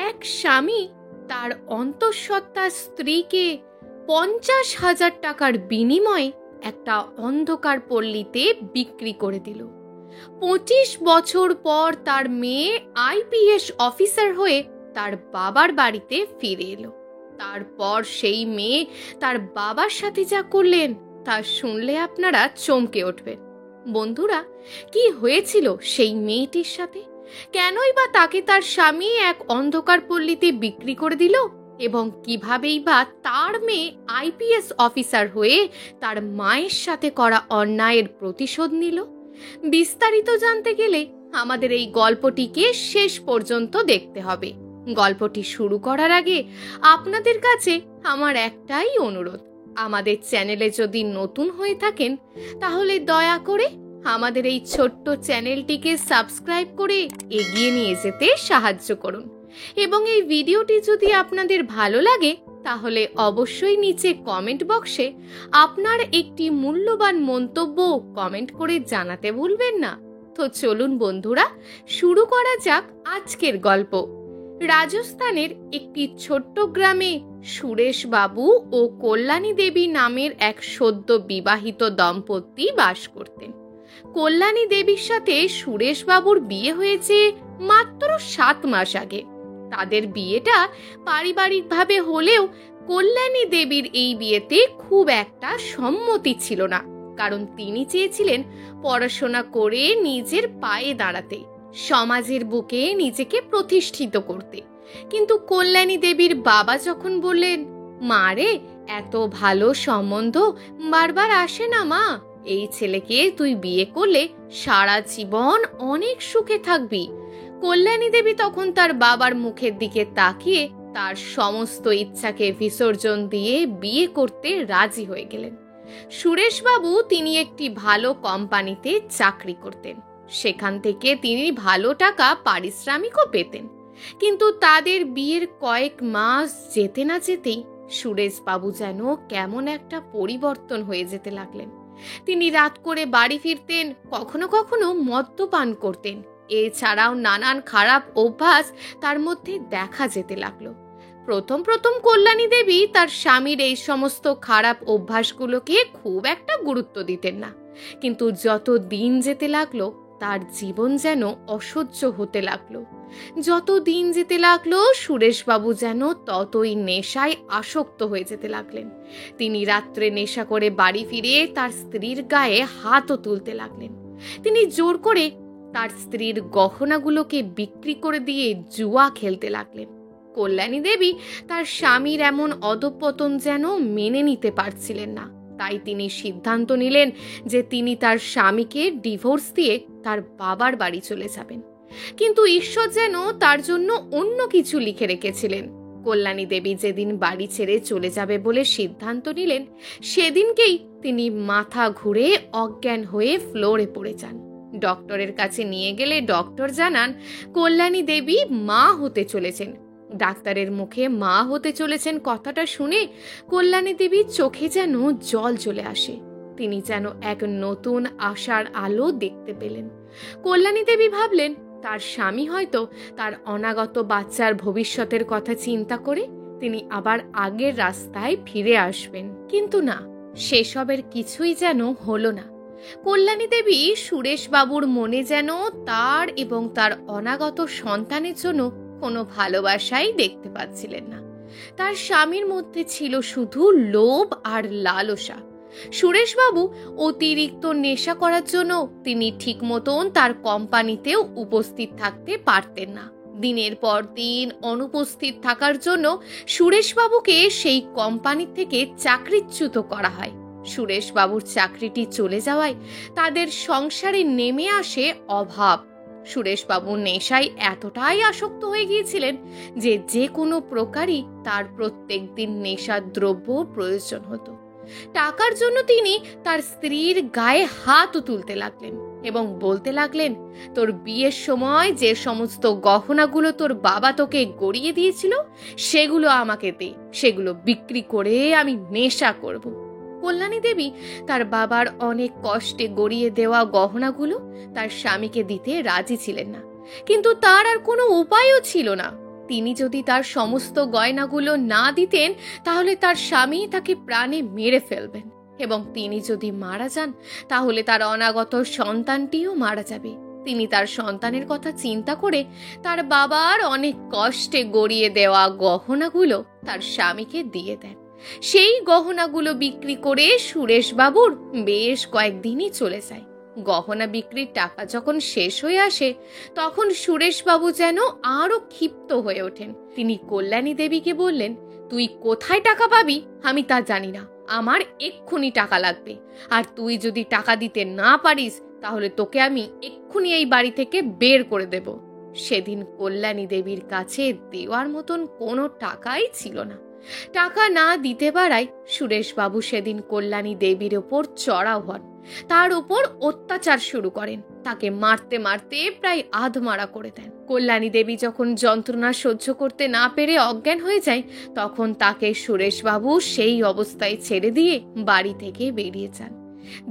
এক স্বামী তার অন্তঃসত্ত্বা স্ত্রীকে 50,000 টাকার বিনিময়ে একটা অন্ধকার পল্লীতে বিক্রি করে দিল। 25 বছর পর তার মেয়ে আইপিএস অফিসার হয়ে তার বাবার বাড়িতে ফিরে এলো। তারপর সেই মেয়ে তার বাবার সাথে যা করলেন তা শুনলে আপনারা চমকে উঠবেন। বন্ধুরা, কি হয়েছিল সেই মেয়েটির সাথে? কেনই বা তাকে তার স্বামী এক অন্ধকার পল্লীতে বিক্রি করে দিল? এবং কিভাবেই বা তার মেয়ে আইপিএস অফিসার হয়ে তার মায়ের সাথে করা অন্যায়ের প্রতিশোধ নিল? বিস্তারিত জানতে গেলে আমাদের এই গল্পটিকে শেষ পর্যন্ত দেখতে হবে। গল্পটি শুরু করার আগে আপনাদের কাছে আমার একটাই অনুরোধ, আমাদের চ্যানেলে যদি নতুন হয়ে থাকেন তাহলে দয়া করে আমাদের এই ছোট্ট চ্যানেলটিকে সাবস্ক্রাইব করে এগিয়ে নিয়ে যেতে সাহায্য করুন। এবং এই ভিডিওটি যদি আপনাদের ভালো লাগে তাহলে অবশ্যই নিচে কমেন্ট বক্সে আপনার একটি মূল্যবান মন্তব্য কমেন্ট করে জানাতে ভুলবেন না। তো চলুন বন্ধুরা, শুরু করা যাক আজকের গল্প। রাজস্থানের একটি ছোট্ট গ্রামে সুরেশ বাবু ও কল্যাণী দেবী নামের এক সদ্য বিবাহিত দম্পতি বাস করতেন। কল্যাণী দেবীর সাথে সুরেশ বাবুর বিয়ে হয়েছে মাত্র 7 মাস আগে। তাদের বিয়েটা পারিবারিকভাবে হলেও কল্যাণী দেবীর এই বিয়েতে খুব একটা সম্মতি ছিল না, কারণ তিনি চেয়েছিলেন পড়াশোনা করে নিজের পায়ে দাঁড়াতে, সমাজের বুকে নিজেকে প্রতিষ্ঠিত করতে। কিন্তু কল্যাণী দেবীর বাবা যখন বললেন, মা রে, এত ভালো সম্বন্ধ বারবার আসে না মা, এই ছেলেকে তুই বিয়ে করলে সারা জীবন অনেক সুখে থাকবি। কল্যাণী দেবী তখন তার বাবার মুখের দিকে তাকিয়ে তার সমস্ত ইচ্ছাকে বিসর্জন দিয়ে বিয়ে করতে রাজি হয়ে গেলেন। সুরেশবাবু তিনি একটি ভালো কোম্পানিতে চাকরি করতেন, সেখান থেকে তিনি ভালো টাকা পারিশ্রমিকও পেতেন। কিন্তু তাদের বিয়ের কয়েক মাস যেতে না যেতেই সুরেশবাবু যেন কেমন একটা পরিবর্তন হয়ে যেতে লাগলেন। তিনি রাত করে বাড়ি ফিরতেন, কখনো কখনো মদ্যপান করতেন। এছাড়াও নানান খারাপ অভ্যাস তার মধ্যে দেখা যেতে লাগলো। প্রথম প্রথম কল্যাণী দেবী তার স্বামীর এই সমস্ত খারাপ অভ্যাসগুলোকে খুব একটা গুরুত্ব দিতেন না, কিন্তু যত দিন যেতে লাগলো তার জীবন যেন অসহ্য হতে লাগলো। যত দিন যেতে লাগলো সুরেশবাবু যেন ততই নেশায় আসক্ত হয়ে যেতে লাগলেন। তিনি রাত্রে নেশা করে বাড়ি ফিরে তার স্ত্রীর গায়ে হাতও তুলতে লাগলেন। তিনি জোর করে তার স্ত্রীর গহনাগুলোকে বিক্রি করে দিয়ে জুয়া খেলতে লাগলেন। কল্যাণী দেবী তার স্বামীর এমন অধঃপতন যেন মেনে নিতে পারছিলেন না, তাই তিনি সিদ্ধান্ত নিলেন যে তিনি তার স্বামীকে ডিভোর্স দিয়ে তার বাবার বাড়ি চলে যাবেন। কিন্তু ঈশ্বর যেন তার জন্য অন্য কিছু লিখে রেখেছিলেন। কল্যাণী দেবী যেদিন বাড়ি ছেড়ে চলে যাবে বলে সিদ্ধান্ত নিলেন, সেদিনকেই তিনি মাথা ঘুরে অজ্ঞান হয়ে ফ্লোরে পড়ে যান। ডক্টরের কাছে নিয়ে গেলে ডক্টর জানান কল্যাণী দেবী মা হতে চলেছেন। ডাক্তারের মুখে মা হতে চলেছেন কথাটা শুনে কল্যাণী দেবীর চোখে যেন জল চলে আসে। তিনি যেন এক নতুন আশার আলো দেখতে পেলেন। কল্যাণী দেবী ভাবলেন তার স্বামী হয়তো তার অনাগত বাচ্চার ভবিষ্যতের কথা চিন্তা করে তিনি আবার আগের রাস্তায় ফিরে আসবেন। কিন্তু না, সেসবের কিছুই যেন হলো না। কল্যাণী দেবী সুরেশবাবুর মনে যেন তার এবং তার অনাগত সন্তানের জন্য কোনো ভালোবাসাই দেখতে পাচ্ছিলেন না। তার স্বামীর মধ্যে ছিল শুধু লোভ আর লালসা। সুরেশবাবু অতিরিক্ত নেশা করার জন্য তিনি ঠিক মতন তার কোম্পানিতেও উপস্থিত থাকতে পারতেন না। দিনের পর দিন অনুপস্থিত থাকার জন্য সুরেশবাবুকে সেই কোম্পানি থেকে চাকরিচ্যুত করা হয়। সুরেশবাবুর চাকরিটি চলে যাওয়ায় তাদের সংসারে নেমে আসে অভাব। সুরেশবাবু নেশায় এতটাই আসক্ত হয়ে গিয়েছিলেন যে যে কোনো প্রকারই তার প্রত্যেক দিন নেশার দ্রব্য প্রয়োজন হতো। টাকার জন্য তিনি তার স্ত্রীর গায়ে হাতও তুলতে লাগলেন এবং বলতে লাগলেন, তোর বিয়ের সময় যে সমস্ত গহনাগুলো তোর বাবা তোকে গড়িয়ে দিয়েছিল সেগুলো আমাকে দে, সেগুলো বিক্রি করে আমি নেশা করব। কল্যাণী দেবী তার বাবার অনেক কষ্টে গড়িয়ে দেওয়া গহনাগুলো তার স্বামীকে দিতে রাজি ছিলেন না, কিন্তু তার আর কোনো উপায়ও ছিল না। তিনি যদি তার সমস্ত গয়নাগুলো না দিতেন তাহলে তার স্বামী তাকে প্রাণে মেরে ফেলবেন, এবং তিনি যদি মারা যান তাহলে তার অনাগত সন্তানটিও মারা যাবে। তিনি তার সন্তানের কথা চিন্তা করে তার বাবার অনেক কষ্টে গড়িয়ে দেওয়া গহনাগুলো তার স্বামীকে দিয়ে দেন। সেই গহনাগুলো বিক্রি করে সুরেশবাবুর বেশ কয়েকদিনই চলে যায়। গহনা বিক্রির টাকা যখন শেষ হয়ে আসে তখন সুরেশবাবু যেন আরো ক্ষিপ্ত হয়ে ওঠেন। তিনি কল্যাণী দেবীকে বললেন, তুই কোথায় টাকা পাবি আমি তা জানি না, আমার এক্ষুনি টাকা লাগবে, আর তুই যদি টাকা দিতে না পারিস তাহলে তোকে আমি এক্ষুনি এই বাড়ি থেকে বের করে দেব। সেদিন কল্যাণী দেবীর কাছে দেওয়ার মতন কোনো টাকাই ছিল না। টাকা না দিতে পারায় সুরেশবাবু সেদিন কল্যাণী দেবীর ওপর চড়াও হন, তার উপর অত্যাচার শুরু করেন, তাকে মারতে মারতে প্রায় আধমারা করে দেন। কল্যাণী দেবী যখন যন্ত্রণা সহ্য করতে না পেরে অজ্ঞান হয়ে যায় তখন তাকে সুরেশবাবু সেই অবস্থায় ছেড়ে দিয়ে বাড়ি থেকে বেরিয়ে যান।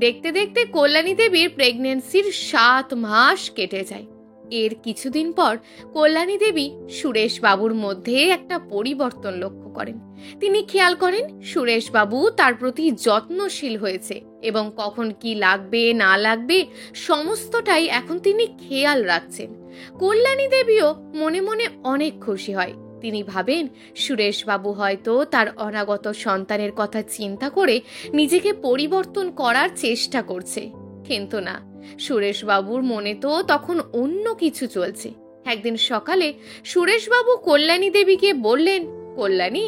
দেখতে দেখতে কল্যাণী দেবীর প্রেগন্যান্সির 7 মাস কেটে যায়। এর কিছুদিন পর কল্যাণী দেবী সুরেশবাবুর মধ্যে একটা পরিবর্তন লক্ষ্য করেন। তিনি খেয়াল করেন সুরেশবাবু তার প্রতি যত্নশীল হয়েছে এবং কখন কি লাগবে না লাগবে সমস্তটাই এখন তিনি খেয়াল রাখছেন। কল্যাণী দেবীও মনে মনে অনেক খুশি হয়। তিনি ভাবেন সুরেশবাবু হয়তো তার অনাগত সন্তানের কথা চিন্তা করে নিজেকে পরিবর্তন করার চেষ্টা করছে, কিন্তু না, সুরেশবাবুর মনে তো তখন অন্য কিছু চলছে। একদিন সকালে সুরেশবাবু কল্যাণী দেবীকে বললেন, কল্যাণী,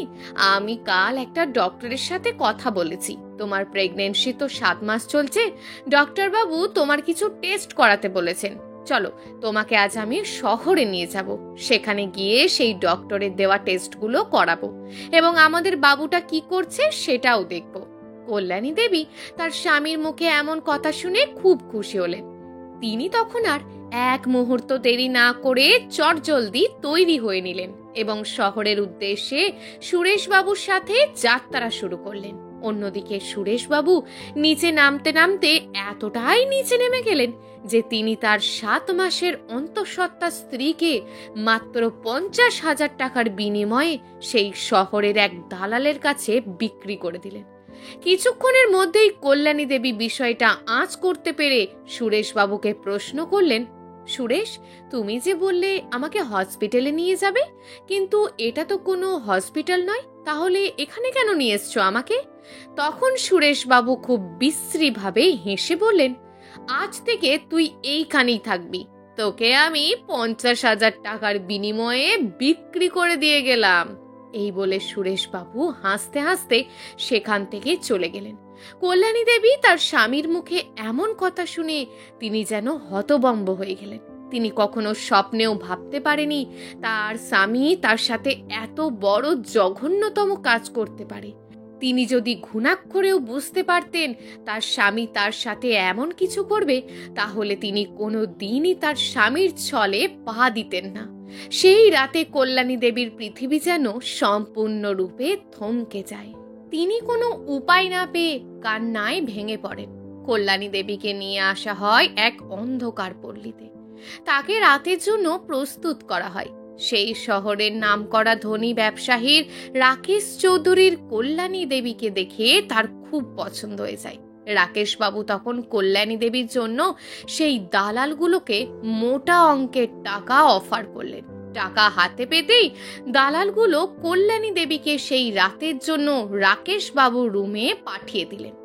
আমি কাল একটা ডক্টরের সাথে কথা বলেছি, তোমার প্রেগন্যান্সি তো 7 মাস চলছে, ডক্টর বাবু তোমার কিছু টেস্ট করাতে বলেছেন, চলো তোমাকে আজ আমি শহরে নিয়ে যাব, সেখানে গিয়ে সেই ডক্টরের দেওয়া টেস্টগুলো করাবো এবং আমাদের বাবুটা কি করছে সেটাও দেখবো। কল্যাণী দেবী তার স্বামীর মুখে এমন কথা শুনে খুব খুশি হলেন। তিনি তখন আর এক মুহূর্ত দেরি না করে চটজলদি তৈরি হয়ে নিলেন এবং শহরের উদ্দেশ্যে সুরেশবাবুর সাথে যাত্রা শুরু করলেন। অন্যদিকে সুরেশবাবু নিচে নামতে নামতে এতটাই নিচে নেমে গেলেন যে তিনি তার 7 মাসের অন্তঃসত্ত্বা স্ত্রীকে মাত্র 50,000 টাকার বিনিময়ে সেই শহরের এক দালালের কাছে বিক্রি করে দিলেন। কিছুক্ষণের মধ্যেই কল্যাণী দেবী বিষয়টা আঁচ করতে পেরে সুরেশবাবুকে প্রশ্ন করলেন, সুরেশ, তুমি যে বললে আমাকে হসপিটালে নিয়ে যাবে, কিন্তু এটা তো কোনো হসপিটাল নয়, তাহলে এখানে কেন নিয়ে এসছো আমাকে? তখন সুরেশবাবু খুব বিশ্রীভাবে হেসে বললেন, আজ থেকে তুই এইখানেই থাকবি, তোকে আমি 50,000 টাকার বিনিময়ে বিক্রি করে দিয়ে গেলাম। এই বলে সুরেশবাবু হাসতে হাসতে সেখান থেকে চলে গেলেন। কল্যাণী দেবী তার স্বামীর মুখে এমন কথা শুনে তিনি যেন হতভম্ব হয়ে গেলেন। তিনি কখনো স্বপ্নেও ভাবতে পারেনি তার স্বামী তার সাথে এত বড় জঘন্যতম কাজ করতে পারে। তিনি যদি ঘুণাক্ষরেও বুঝতে পারতেন তার স্বামী তার সাথে এমন কিছু করবে তাহলে তিনি কোনো দিনই তার স্বামীর ছলে পা দিতেন না। সেই রাতে কল্যাণী দেবীর পৃথিবী যেন সম্পূর্ণরূপে থমকে যায়। তিনি কোনো উপায় না পেয়ে কান্নায় ভেঙে পড়েন। কল্যাণী দেবীকে নিয়ে আসা হয় এক অন্ধকার পল্লীতে। তাকে রাতের জন্য প্রস্তুত করা হয়। সেই শহরের নামকরা ধনী ব্যবসায়ীর রাকেশ চৌধুরীর কল্যাণী দেবীকে দেখে তার খুব পছন্দ হয়ে যায়। রাকেশবাবু তখন কল্যাণী দেবীর জন্য সেই দালালগুলোকে মোটা অঙ্কের টাকা অফার করলেন। টাকা হাতে পেতেই দালালগুলো কল্যাণী দেবীকে সেই রাতের জন্য রাকেশবাবুর রুমে পাঠিয়ে দিলেন।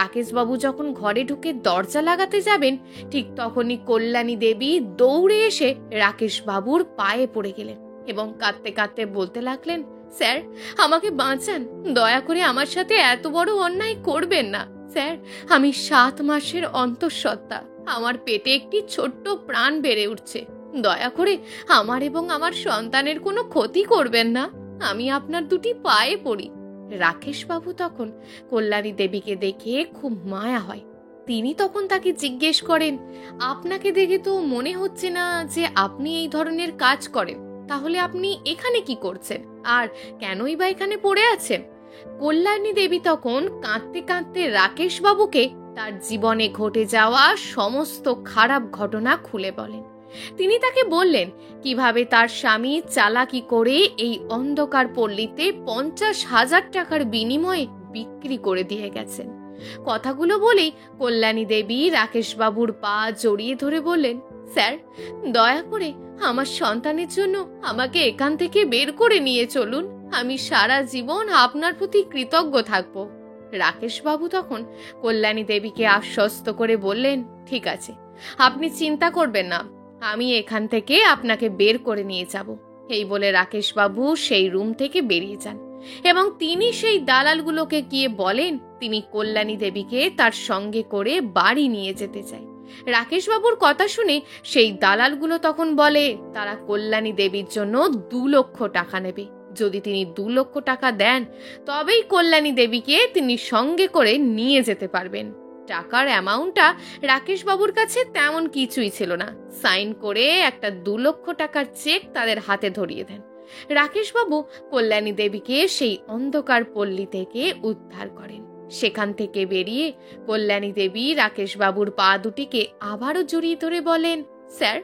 রাকেশবাবু যখন ঘরে ঢুকে দরজা লাগাতে যাবেন ঠিক তখনই কল্যাণী দেবী দৌড়ে এসে রাকেশবাবুর পায়ে পড়ে গেলেন এবং কাঁদতে কাঁদতে বলতে লাগলেন, স্যার, আমাকে বাঁচান, দয়া করে আমার সাথে এত বড় অন্যায় করবেন না। স্যার, আমি 7 মাসের অন্তঃসত্ত্বা, আমার পেটে একটি ছোট্ট প্রাণ বেড়ে উঠছে, দয়া করে আমার এবং আমার সন্তানের কোনো ক্ষতি করবেন না, আমি আপনার দুটি পায়ে পড়ি। রাকেশবাবু তখন কল্যাণী দেবীকে দেখে খুব মায়া হয়। তিনি তখন তাকে জিজ্ঞেস করেন, আপনাকে দেখে তো মনে হচ্ছে না যে আপনি এই ধরনের কাজ করেন, তাহলে আপনি এখানে কি করছেন আর কেনই বা এখানে পড়ে আছেন? কল্যাণী দেবী তখন কাঁদতে কাঁদতে রাকেশবাবুকে তার জীবনে ঘটে যাওয়া সমস্ত খারাপ ঘটনা খুলে বলেন। তিনি তাকে বললেন কিভাবে তার স্বামী চালাকি করে এই অন্ধকার পল্লীতে 50,000 টাকার বিনিময়ে বিক্রি করে দিয়ে গেছেন। কথাগুলো বলেই কল্যাণী দেবী রাকেশবাবুর পা জড়িয়ে ধরে বললেন, স্যার, দয়া করে আমার সন্তানের জন্য আমাকে এখান থেকে বের করে নিয়ে চলুন। আমি সারা জীবন আপনার প্রতি কৃতজ্ঞ থাকব। রাকেশবাবু তখন কল্যাণী দেবীকে আশ্বস্ত করে বললেন, ঠিক আছে, আপনি চিন্তা করবেন না, আমি এখান থেকে আপনাকে বের করে নিয়ে যাব। এই বলে রাকেশবাবু সেই রুম থেকে বেরিয়ে যান এবং তিনি সেই দালালগুলোকে গিয়ে বলেন তিনি কল্যাণী দেবীকে তার সঙ্গে করে বাড়ি নিয়ে যেতে চায়। রাকেশবাবুর কথা শুনে সেই দালালগুলো তখন বলে তারা কল্যাণী দেবীর জন্য 2 লক্ষ টাকা নেবে। যদি তিনি 2 লক্ষ টাকা দেন তবেই কল্যাণী দেবীকে তিনি সঙ্গে করে নিয়ে যেতে পারবেন। টাকার অ্যামাউন্টটা রাকেশবাবুর কাছে তেমন কিছুই ছিল না। সাইন করে একটা 2 লক্ষ টাকার চেক তাদের হাতে ধরিয়ে দেন। রাকেশবাবু কল্যাণী দেবীকে সেই অন্ধকার পল্লী থেকে উদ্ধার করেন। সেখান থেকে বেরিয়ে কল্যাণী দেবী রাকেশবাবুর পা দুটিকে আবারও জড়িয়ে ধরে বলেন, স্যার,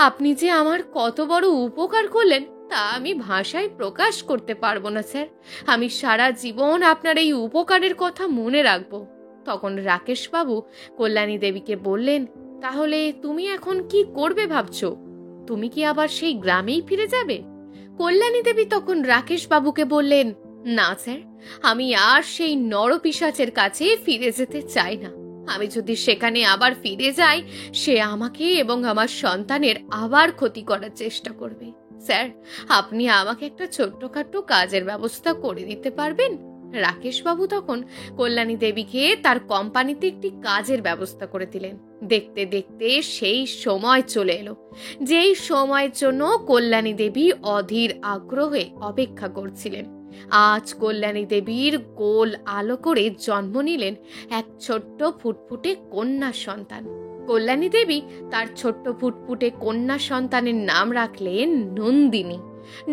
আপনি যে আমার কত বড় উপকার করলেন তা আমি ভাষায় প্রকাশ করতে পারবো না স্যার। আমি সারা জীবন আপনার এই উপকারের কথা মনে রাখবো। তখন রাকেশবাবু কল্যাণী দেবীকে বললেন, তাহলে তুমি এখন কি করবে ভাবছো? তুমি কি আবার সেই গ্রামেই ফিরে যাবে? কল্যাণী দেবী তখন রাকেশবাবুকে বললেন, না স্যার, আমি আর সেই নরপিশাচের কাছে ফিরে যেতে চাই না। আমি যদি সেখানে আবার ফিরে যাই সে আমাকে এবং আমার সন্তানের আবার ক্ষতি করার চেষ্টা করবে। স্যার, আপনি আমাকে একটা ছোট্টখাটো কাজের ব্যবস্থা করে দিতে পারবেন? রাকেশবাবু তখন কল্যাণী দেবীকে তার কোম্পানিতে একটি কাজের ব্যবস্থা করে দিলেন। দেখতে দেখতে সেই সময় চলে এলো যেই সময়ের জন্য কল্যাণী দেবী অধীর আগ্রহে অপেক্ষা করছিলেন। আজ কল্যাণী দেবীর গোল আলো করে জন্ম নিলেন এক ছোট্ট ফুটফুটে কন্যা সন্তান। কল্যাণী দেবী তার ছোট্ট ফুটফুটে কন্যা সন্তানের নাম রাখলেন নন্দিনী।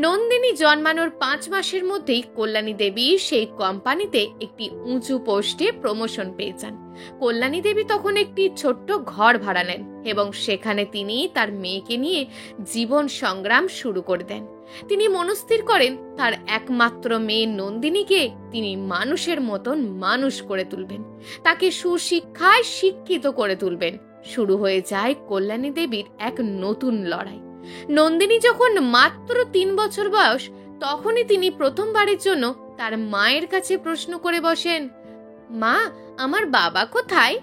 নন্দিনী জন্মানোর 5 মাসের মধ্যেই কল্যাণী দেবী সেই কোম্পানিতে একটি উঁচু পোস্টে প্রমোশন পেয়ে যান। কল্যাণী দেবী তখন একটি ছোট্ট ঘর ভাড়া নেন এবং সেখানে তিনি তার মেয়েকে নিয়ে জীবন সংগ্রাম শুরু করে দেন। তিনি মনস্থির করেন তার একমাত্র মেয়ে নন্দিনীকে তিনি মানুষের মতন মানুষ করে তুলবেন, তাকে সুশিক্ষায় শিক্ষিত করে তুলবেন। শুরু হয়ে যায় কল্যাণী দেবীর এক নতুন লড়াই। নন্দিনী যখন মাত্র 3 বছর বয়স তখনই তিনি প্রথমবারের জন্য তার মায়ের কাছে প্রশ্ন করে বসেন, মা, আমার বাবা কোথায়?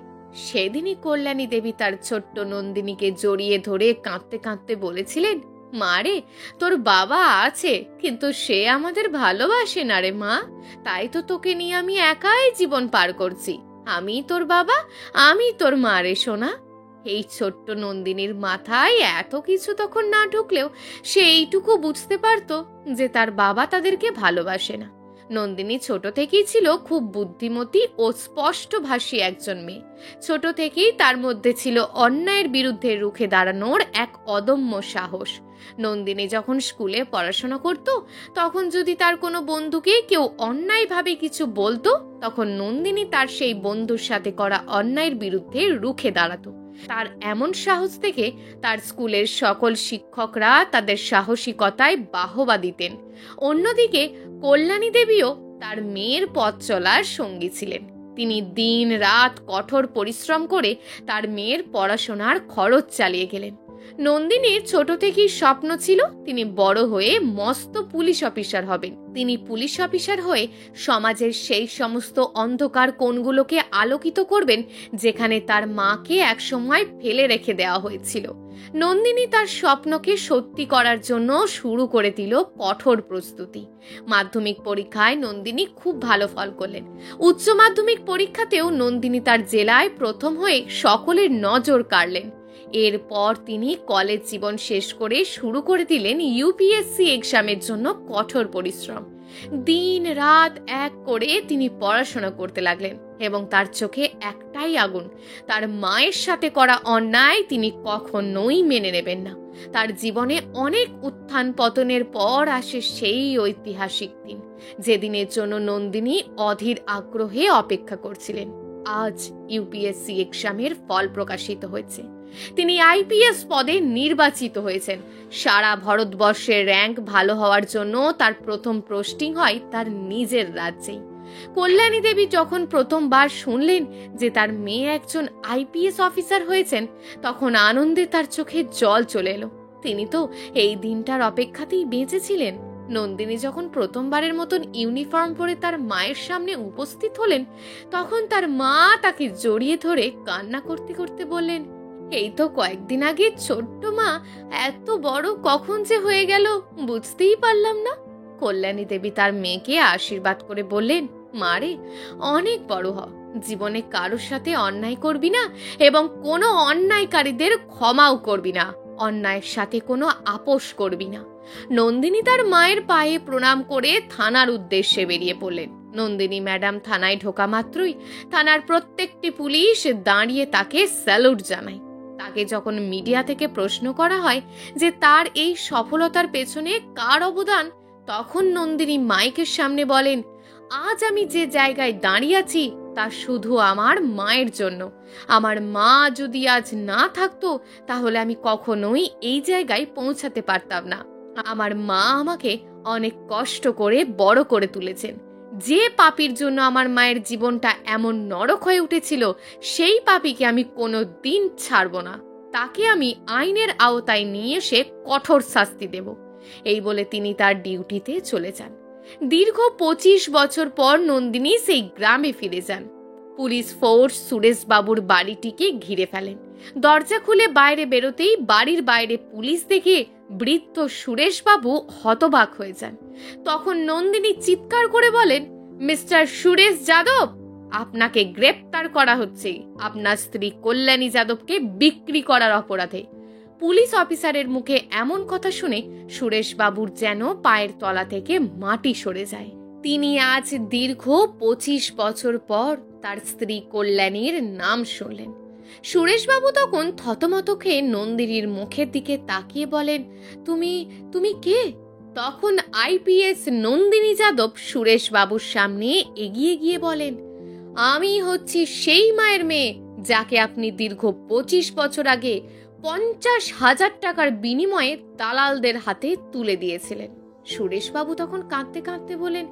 সেদিনই কল্যাণী দেবী তার ছোট্ট নন্দিনীকে জড়িয়ে ধরে কাঁদতে কাঁদতে বলেছিলেন, মা রে, তোর বাবা আছে কিন্তু সে আমাদের ভালোবাসে না রে মা, তাই তো তোকে নিয়ে আমি একাই জীবন পার করছি। আমি তোর বাবা, আমি তোর মা রে সোনা। এই ছোট্ট নন্দিনীর মাথায় এত কিছু তখন না ঢুকলেও সে এইটুকু বুঝতে পারতো যে তার বাবা তাদেরকে ভালোবাসে না। নন্দিনী ছোট থেকেই ছিল খুব বুদ্ধিমতী ও স্পষ্টভাষী একজন মেয়ে। ছোট থেকেই তার মধ্যে ছিল অন্যায়ের বিরুদ্ধে রুখে দাঁড়ানোর এক অদম্য সাহস। নন্দিনী যখন স্কুলে পড়াশোনা করত তখন যদি তার কোনো বন্ধুকে কেউ অন্যায়ভাবে কিছু বলতো তখন নন্দিনী তার সেই বন্ধুর সাথে করা অন্যায়ের বিরুদ্ধে রুখে দাঁড়াতো। তার এমন সাহস থেকে তার স্কুলের সকল শিক্ষকরা তাদের সাহসিকতায় বাহবা দিতেন। অন্যদিকে কল্যাণী দেবীও তার মেয়ের পথ চলার সঙ্গী ছিলেন। তিনি দিন রাত কঠোর পরিশ্রম করে তার মেয়ের পড়াশোনার খরচ চালিয়ে গেলেন। নন্দিনীর ছোট থেকেই স্বপ্ন ছিল তিনি বড় হয়ে মস্ত পুলিশ অফিসার হবেন। তিনি পুলিশ অফিসার হয়ে সমাজের সেই সমস্ত অন্ধকার কোণগুলোকে আলোকিত করবেন যেখানে তার মাকে একসময় ফেলে রেখে দেওয়া হয়েছিল। নন্দিনী তার স্বপ্নকে সত্যি করার জন্য শুরু করে দিল কঠোর প্রস্তুতি। মাধ্যমিক পরীক্ষায় নন্দিনী খুব ভালো ফল করলেন। উচ্চ মাধ্যমিক পরীক্ষাতেও নন্দিনী তার জেলায় প্রথম হয়ে সকলের নজর কাড়লেন। এরপর তিনি কলেজ জীবন শেষ করে শুরু করে দিলেন ইউপিএসসি এক্সামের জন্য কঠোর পরিশ্রম। দিন রাত এক করে তিনি পড়াশোনা করতে লাগলেন এবং তার চোখে একটাই আগুন, তার মায়ের সাথে করা অন্যায় তিনি কখনোই মেনে নেবেন না। তার জীবনে অনেক উত্থান পতনের পর আসে সেই ঐতিহাসিক দিন যেদিনের জন্য নন্দিনী অধীর আগ্রহে অপেক্ষা করছিলেন। আজ ইউপিএসসি এক্সামের ফল প্রকাশিত হয়েছে। তিনি আইপিএস পদে নির্বাচিত হয়েছেন। সারা ভারতবর্ষের র্যাঙ্ক ভালো হওয়ার জন্য তার প্রথম পোস্টিং হয় তার নিজের রাজ্যেই। কল্যাণী দেবী যখন প্রথমবার শুনলেন যে তার মেয়ে একজন আইপিএস অফিসার হয়েছেন, তখন আনন্দে তার চোখে জল চলে এলো। তিনি তো এই দিনটার অপেক্ষাতেই বেঁচেছিলেন। নন্দিনী যখন প্রথমবারের মতন ইউনিফর্ম পরে তার মায়ের সামনে উপস্থিত হলেন, তখন তার মা তাকে জড়িয়ে ধরে কান্না করতে করতে বললেন, এই তো কয়েকদিন আগে ছোট্ট মা, এত বড় কখন যে হয়ে গেল বুঝতেই পারলাম না। কল্যাণী দেবী তার মেয়েকে আশীর্বাদ করে বললেন, মারে, অনেক বড় হ, জীবনে কারোর সাথে অন্যায় করবি না এবং কোনো অন্যায়কারীদের ক্ষমাও করবি না, অন্যায়ের সাথে কোনো আপোষ করবি না। নন্দিনী তার মায়ের পায়ে প্রণাম করে থানার উদ্দেশ্যে বেরিয়ে পড়লেন। নন্দিনী ম্যাডাম থানায় ঢোকা মাত্রই থানার প্রত্যেকটি পুলিশ দাঁড়িয়ে তাকে স্যালুট জানায়। তাকে যখন মিডিয়া থেকে প্রশ্ন করা হয় যে তার এই সফলতার পেছনে কার অবদান, তখন নন্দিনী মাইকের সামনে বলেন, আজ আমি যে জায়গায় দাঁড়িয়ে আছি তা শুধু আমার মায়ের জন্য। আমার মা যদি আজ না থাকতো তাহলে আমি কখনোই এই জায়গায় পৌঁছাতে পারতাম না। আমার মা আমাকে অনেক কষ্ট করে বড় করে তুলেছেন। যে পাপীর জন্য আমার মায়ের জীবনটা এমন নরক হয়ে উঠেছিল, সেই পাপীকে আমি কোনো দিন ছাড়ব না। তাকে আমি আইনের আওতায় নিয়ে এসে কঠোর শাস্তি দেব। এই বলে তিনি তার ডিউটিতে চলে যান। দীর্ঘ 25 বছর পর নন্দিনী সেই গ্রামে ফিরে যান। পুলিশ ফোর্স সুরেশ বাবুর বাড়িটিকে ঘিরে ফেলেন। দরজা খুলে বাইরে বেরোতেই বাড়ির বাইরে পুলিশ দেখে বৃদ্ধ সুরেশ বাবু হতবাক হয়ে যান। তখন নন্দিনী চিৎকার করে বলেন, মিস্টার সুরেশ যাদব, আপনাকে গ্রেপ্তার করা হচ্ছে আপনার স্ত্রী কল্যাণী যাদবকে বিক্রি করার অপরাধে। পুলিশ অফিসারের মুখে এমন কথা শুনে সুরেশ বাবুর যেন পায়ের তলা থেকে মাটি সরে যায়। তিনি আজ দীর্ঘ 25 বছর পর তার স্ত্রী কল্যাণীর নাম শুনলেন। সুরেশবাবু তখন থতমত খেয়ে নন্দিনীর মুখের দিকে তাকিয়ে বলেন, তুমি কে? তখন আইপিএস নন্দিনী যাদব সুরেশবাবুর সামনে এগিয়ে গিয়ে বলেন, আমি হচ্ছি সেই মায়ের মেয়ে যাকে আপনি দীর্ঘ 25 বছর আগে 50,000 টাকার বিনিময়ে দালালদের হাতে তুলে দিয়েছিলেন। সুরেশবাবু তখন কাঁদতে কাঁদতে বলেন,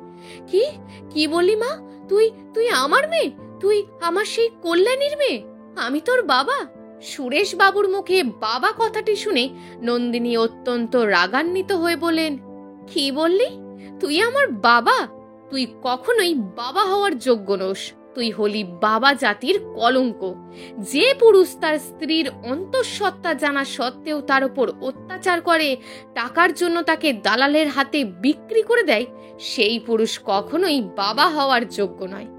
কি বললি মা? তুই আমার মেয়ে? তুই আমার সেই কল্যাণীর মেয়ে? আমি তোর বাবা? সুরেশ বাবুর মুখে বাবা কথাটি শুনে নন্দিনী অত্যন্ত রাগান্বিত হয়ে বলেন, কি বললি? তুই আমার বাবা? তুই কখনোই বাবা হওয়ার যোগ্য নোস। তুই হলি বাবা জাতির কলঙ্ক। যে পুরুষ তার স্ত্রীর অন্তঃসত্ত্বা জানা সত্ত্বেও তার উপর অত্যাচার করে, টাকার জন্য তাকে দালালের হাতে বিক্রি করে দেয়, সেই পুরুষ কখনোই বাবা হওয়ার যোগ্য নয়।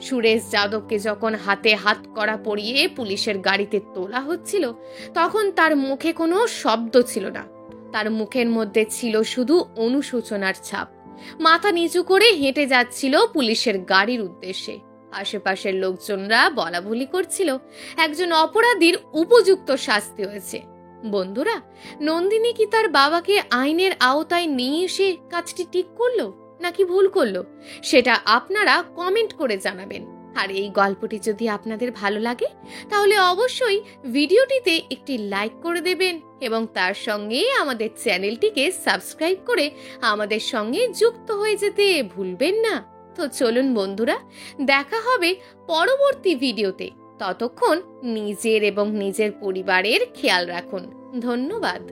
সুরেশ যাদবকে যখন হাতে হাত কড়া পরিয়ে পুলিশের গাড়িতে তোলা হচ্ছিল, তখন তার মুখে কোনো শব্দ ছিল না। তার মুখের মধ্যে ছিল শুধু অনুশোচনার ছাপ। মাথা নিচু করে হেঁটে যাচ্ছিল পুলিশের গাড়ির উদ্দেশ্যে। আশেপাশের লোকজনরা বলাবলি করছিল, একজন অপরাধীর উপযুক্ত শাস্তি হয়েছে। বন্ধুরা, নন্দিনী কি তার বাবাকে আইনের আওতায় নিয়ে এসে কাজটি ঠিক করলো নাকি ভুল করলো, সেটা আপনারা কমেন্ট করে জানাবেন। আর এই গল্পটি যদি আপনাদের ভালো লাগে তাহলে অবশ্যই ভিডিওটিতে একটি লাইক করে দেবেন এবং তার সঙ্গে আমাদের চ্যানেলটিকে সাবস্ক্রাইব করে আমাদের সঙ্গে যুক্ত হয়ে যেতে ভুলবেন না। তো চলুন বন্ধুরা, দেখা হবে পরবর্তী ভিডিওতে। ততক্ষণ নিজের এবং নিজের পরিবারের খেয়াল রাখুন। ধন্যবাদ।